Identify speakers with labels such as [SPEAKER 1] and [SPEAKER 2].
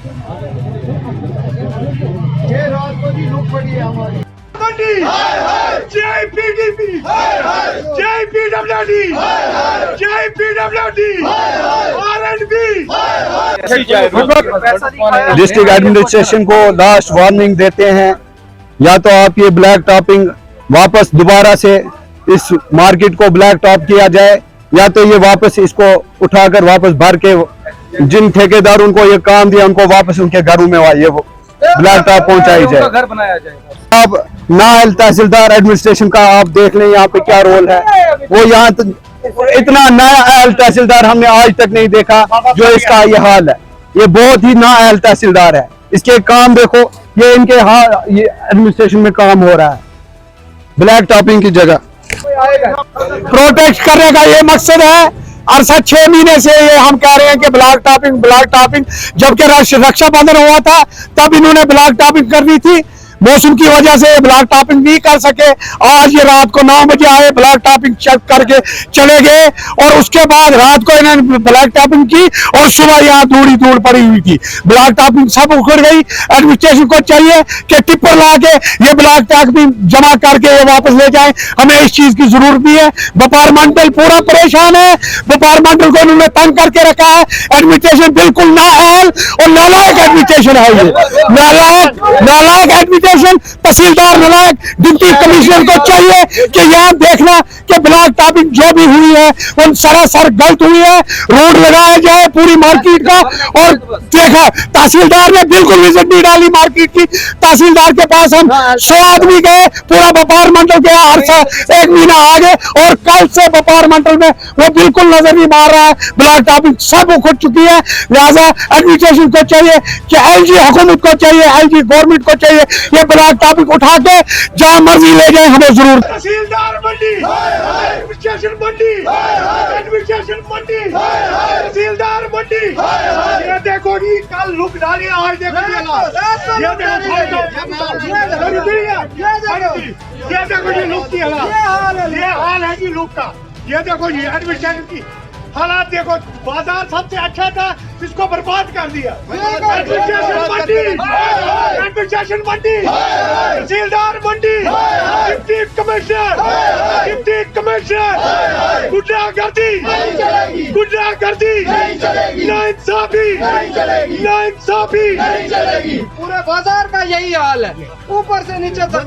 [SPEAKER 1] ये रात को जी लुक पड़ी है हमारी मंडी। जय पीडीपी, जय पीडब्ल्यूडी, जय पीडब्ल्यूडी, आरएनबी।
[SPEAKER 2] डिस्ट्रिक्ट एडमिनिस्ट्रेशन को लास्ट वार्निंग देते हैं, या तो आप ये ब्लैक टॉपिंग वापस दोबारा से इस मार्केट को ब्लैक टॉप किया जाए, या तो ये वापस इसको उठाकर वापस भर के जिन ठेकेदारों को ये काम दिया उनको वापस उनके घरों में ये ब्लैक टॉप पहुंचाई जाए,
[SPEAKER 3] घर बनाया जाए।
[SPEAKER 2] अब नायल तहसीलदार एडमिनिस्ट्रेशन का आप देख लें यहाँ पे क्या रोल है। वो यहाँ इतना नायल तहसीलदार हमने आज तक नहीं देखा जो इसका ये हाल है। ये बहुत ही नायल तहसीलदार है, इसके काम देखो, ये इनके ये एडमिनिस्ट्रेशन में काम हो रहा है ब्लैक टॉपिंग की जगह।
[SPEAKER 3] प्रोटेक्ट करने का ये मकसद है। अरसा 6 महीने से ये हम कह रहे हैं कि ब्लैक टॉपिंग, जबकि रक्षाबंधन हुआ था तब इन्होंने ब्लैक टॉपिंग करनी थी। मौसम की वजह से ब्लैक टॉपिंग नहीं कर सके। आज ये रात को 9 बजे आए, ब्लैक टॉपिंग चेक करके चले गए, और उसके बाद रात को इन्होंने ब्लैक टॉपिंग की और सुबह यहाँ धूड़ पड़ी हुई थी। ब्लैक टॉपिंग सब उखड़ गई। एडमिनिस्ट्रेशन को चाहिए कि टिप्पर ला के ये ब्लैक टॉपिंग जमा करके ये वापस ले जाए। हमें इस चीज की जरूरत नहीं है। व्यापार मंडल पूरा परेशान है, व्यापार मंडल को इन्होंने तंग करके रखा है। एडमिनिस्ट्रेशन बिल्कुल नाअहल और नालायक एडमिनिस्ट्रेशन है। ये नालायक एडमिनिस्ट्रेशन, तहसीलदार नालायक, डिप्टी कमिश्नर को चाहिए कि यहाँ देखना कि ब्लैक टॉपिंग जो भी हुई है वो सरासर गलत हुई है। रोड लगाया जाए पूरी मार्केट का, और देखा तहसीलदार ने बिल्कुल विजिट नहीं डाली मार्केट की। तहसीलदार के पास हम 100 आदमी गए, पूरा व्यापार मंडल गया, हर 1 महीना आगे, और कल से व्यापार मंडल में वो बिल्कुल नजर नहीं मार रहा है। ब्लैक टॉपिंग सब उखड़ चुकी है। लिहाजा एडमिनिस्ट्रेशन को चाहिए कि एलजी हुकूमत को चाहिए, एलजी गवर्नमेंट को चाहिए ये ब्लैक टॉपिंग उठा के जहां मर्जी ले जाए, हमें जरूर।
[SPEAKER 1] तहसीलदार मंडी, एडमिनिस्ट्रेशन मंडी, एडमिनिस्ट्रेशन मंडी, तहसीलदार मंडी। ये देखो जी कल लुक डाली, आज देखो ये देखो जी लुक की हालत, ये हाल है जी लुक का। ये देखो जी एडमिनिस्ट्रेशन की हालात देखो। बाजार सबसे अच्छा था, इसको बर्बाद कर दिया। एडमिनिस्ट्रेशन मंडी, एडमिनिस्ट्रेशन मंडी, तहसीलदार मंडी, डिप्टी कमिश्नर, गुंडागर्दी, नाइंसाफी।
[SPEAKER 4] पूरे बाजार का यही हाल है, ऊपर से नीचे तक।